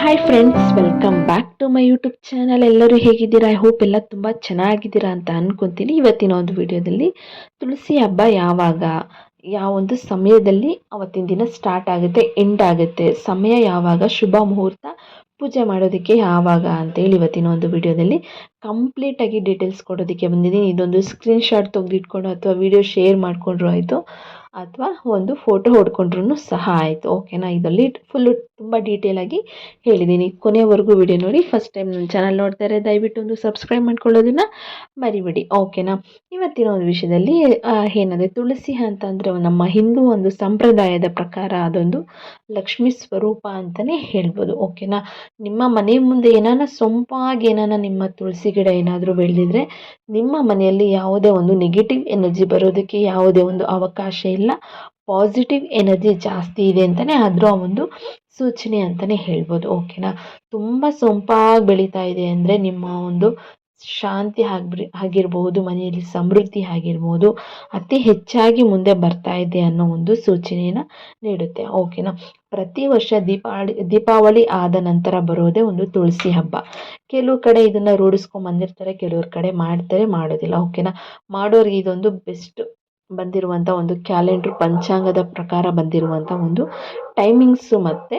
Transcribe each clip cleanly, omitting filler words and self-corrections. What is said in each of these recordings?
Hi friends, welcome back to my YouTube channel. ಎಲ್ಲರೂ ಹೇಗಿದ್ದೀರಾ? I hope ಎಲ್ಲ ತುಂಬ ಚೆನ್ನಾಗಿದ್ದೀರಾ ಅಂತ ಅನ್ಕೊತೀನಿ. ಇವತ್ತಿನ ಒಂದು ವಿಡಿಯೋದಲ್ಲಿ ತುಳಸಿ ಹಬ್ಬ ಯಾವಾಗ, ಯಾವ ಒಂದು ಸಮಯದಲ್ಲಿ ಅವತ್ತಿನ ದಿನ ಸ್ಟಾರ್ಟ್ ಆಗುತ್ತೆ, ಎಂಡ್ ಆಗುತ್ತೆ, ಸಮಯ ಯಾವಾಗ, ಶುಭ ಮುಹೂರ್ತ, ಪೂಜೆ ಮಾಡೋದಕ್ಕೆ ಯಾವಾಗ ಅಂತೇಳಿ ಇವತ್ತಿನ ಒಂದು ವಿಡಿಯೋದಲ್ಲಿ ಕಂಪ್ಲೀಟಾಗಿ ಡೀಟೇಲ್ಸ್ ಕೊಡೋದಕ್ಕೆ ಬಂದಿದ್ದೀನಿ. ಇದೊಂದು ಸ್ಕ್ರೀನ್ಶಾಟ್ ತೆಗೆದಿಟ್ಕೊಂಡು ಅಥವಾ ವಿಡಿಯೋ ಶೇರ್ ಮಾಡಿಕೊಂಡ್ರು ಆಯಿತು, ಅಥವಾ ಒಂದು ಫೋಟೋ ಹೊಡ್ಕೊಂಡ್ರೂ ಸಹ ಆಯಿತು. ಓಕೆನಾ? ಇದರಲ್ಲಿ ಫುಲ್ಲು ತುಂಬ ಡೀಟೇಲಾಗಿ ಹೇಳಿದ್ದೀನಿ. ಕೊನೆಯವರೆಗೂ ವಿಡಿಯೋ ನೋಡಿ. ಫಸ್ಟ್ ಟೈಮ್ ನನ್ನ ಚಾನಲ್ ನೋಡ್ತಾರೆ, ದಯವಿಟ್ಟು ಒಂದು ಸಬ್ಸ್ಕ್ರೈಬ್ ಮಾಡ್ಕೊಳ್ಳೋದನ್ನು ಮರಿಬೇಡಿ. ಓಕೆನಾ? ಇವತ್ತಿನ ಒಂದು ವಿಷಯದಲ್ಲಿ ಏನಂದರೆ, ತುಳಸಿ ಅಂತಂದರೆ ನಮ್ಮ ಹಿಂದೂ ಒಂದು ಸಂಪ್ರದಾಯದ ಪ್ರಕಾರ ಅದೊಂದು ಲಕ್ಷ್ಮೀ ಸ್ವರೂಪ ಅಂತಲೇ ಹೇಳ್ಬೋದು. ಓಕೆನಾ? ನಿಮ್ಮ ಮನೆ ಮುಂದೆ ಸೊಂಪಾಗಿ ನಿಮ್ಮ ತುಳಸಿ ಗಿಡ ಏನಾದರೂ ಬೆಳೆದಿದ್ರೆ ನಿಮ್ಮ ಮನೆಯಲ್ಲಿ ಯಾವುದೇ ಒಂದು ನೆಗೆಟಿವ್ ಎನರ್ಜಿ ಬರೋದಕ್ಕೆ ಯಾವುದೇ ಒಂದು ಅವಕಾಶ ಇಲ್ಲ. ಪಾಸಿಟಿವ್ ಎನರ್ಜಿ ಜಾಸ್ತಿ ಇದೆ ಅಂತಲೇ ಅದರ ಒಂದು ಸೂಚನೆ ಅಂತಲೇ ಹೇಳ್ಬೋದು. ಓಕೆನಾ? ತುಂಬ ಸೊಂಪಾಗಿ ಬೆಳೀತಾ ಇದೆ ಅಂದರೆ ನಿಮ್ಮ ಒಂದು ಶಾಂತಿ ಆಗಿರ್ಬೋದು, ಮನೆಯಲ್ಲಿ ಸಮೃದ್ಧಿ ಆಗಿರ್ಬೋದು, ಅತಿ ಹೆಚ್ಚಾಗಿ ಮುಂದೆ ಬರ್ತಾ ಇದೆ ಅನ್ನೋ ಒಂದು ಸೂಚನೆಯನ್ನು ನೀಡುತ್ತೆ. ಓಕೆನಾ? ಪ್ರತಿ ವರ್ಷ ದೀಪಾವಳಿ ಆದ ನಂತರ ಬರೋದೇ ಒಂದು ತುಳಸಿ ಹಬ್ಬ. ಕೆಲವು ಕಡೆ ಇದನ್ನು ರೂಢಿಸ್ಕೊಂಡು ಬಂದಿರ್ತಾರೆ, ಕೆಲವ್ರ ಕಡೆ ಮಾಡ್ತಾರೆ, ಮಾಡೋದಿಲ್ಲ. ಓಕೆನಾ? ಮಾಡೋರಿಗೆ ಇದೊಂದು ಬೆಸ್ಟ್ ಬಂದಿರುವಂಥ ಒಂದು ಕ್ಯಾಲೆಂಡ್ರು, ಪಂಚಾಂಗದ ಪ್ರಕಾರ ಬಂದಿರುವಂಥ ಒಂದು ಟೈಮಿಂಗ್ಸು ಮತ್ತು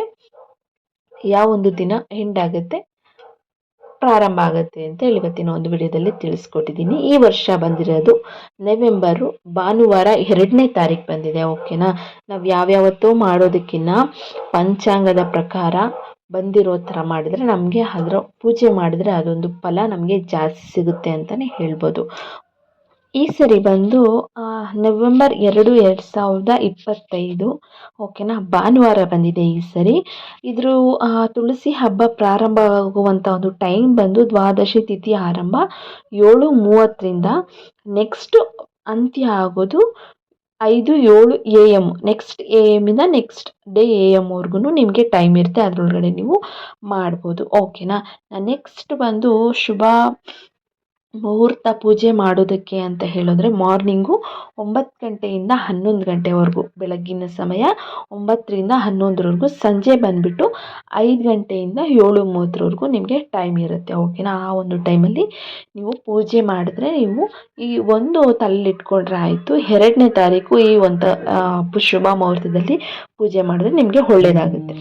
ಯಾವ ಒಂದು ದಿನ ಎಂಡ್ ಆಗುತ್ತೆ, ಪ್ರಾರಂಭ ಆಗುತ್ತೆ ಅಂತ ಇವತ್ತಿನ ಒಂದು ವಿಡಿಯೋದಲ್ಲಿ ತಿಳಿಸ್ಕೊಟ್ಟಿದ್ದೀನಿ. ಈ ವರ್ಷ ಬಂದಿರೋದು ನವೆಂಬರು ಭಾನುವಾರ 2ನೇ ತಾರೀಕು ಬಂದಿದೆ. ಓಕೆನಾ? ನಾವು ಯಾವ್ಯಾವತ್ತೋ ಮಾಡೋದಕ್ಕಿಂತ ಪಂಚಾಂಗದ ಪ್ರಕಾರ ಬಂದಿರೋ ಥರ ಮಾಡಿದರೆ ನಮಗೆ ಅದರ ಪೂಜೆ ಮಾಡಿದ್ರೆ ಅದೊಂದು ಫಲ ನಮಗೆ ಜಾಸ್ತಿ ಸಿಗುತ್ತೆ ಅಂತಲೇ ಹೇಳ್ಬೋದು. ಈ ಸರಿ ಬಂದು ನವೆಂಬರ್ 2, 2025. ಓಕೆನಾ? ಭಾನುವಾರ ಬಂದಿದೆ ಈ ಸರಿ. ಇದ್ರ ತುಳಸಿ ಹಬ್ಬ ಪ್ರಾರಂಭ ಆಗುವಂಥ ಒಂದು ಟೈಮ್ ಬಂದು ದ್ವಾದಶಿ ತಿಥಿ ಆರಂಭ 7:30ರಿಂದ ನೆಕ್ಸ್ಟ್ ಅಂತ್ಯ ಆಗೋದು 5-7 AM. ನೆಕ್ಸ್ಟ್ AM ಇಂದ ನೆಕ್ಸ್ಟ್ ಡೇ AM ವರ್ಗು ನಿಮಗೆ ಟೈಮ್ ಇರುತ್ತೆ, ಅದರೊಳಗಡೆ ನೀವು ಮಾಡ್ಬೋದು. ಓಕೆನಾ? ನೆಕ್ಸ್ಟ್ ಬಂದು ಶುಭ ಮುಹೂರ್ತ ಪೂಜೆ ಮಾಡೋದಕ್ಕೆ ಅಂತ ಹೇಳಿದ್ರೆ ಮಾರ್ನಿಂಗು 9 ಗಂಟೆಯಿಂದ 11 ಗಂಟೆವರೆಗೂ, ಬೆಳಗ್ಗಿನ ಸಮಯ 9ರಿಂದ 11ವರೆಗೂ, ಸಂಜೆ ಬಂದುಬಿಟ್ಟು 5 ಗಂಟೆಯಿಂದ 7:30ವರೆಗೂ ನಿಮಗೆ ಟೈಮ್ ಇರುತ್ತೆ. ಓಕೆನಾ? ಆ ಒಂದು ಟೈಮಲ್ಲಿ ನೀವು ಪೂಜೆ ಮಾಡಿದ್ರೆ ನೀವು ಈ ಒಂದು ತಲೆಲಿಟ್ಕೊಂಡ್ರೆ ಆಯಿತು, 2ನೇ ತಾರೀಕು ಈ ಒಂದು ಶುಭ ಮುಹೂರ್ತದಲ್ಲಿ ಪೂಜೆ ಮಾಡಿದ್ರೆ ನಿಮಗೆ ಒಳ್ಳೆಯದಾಗುತ್ತೆ.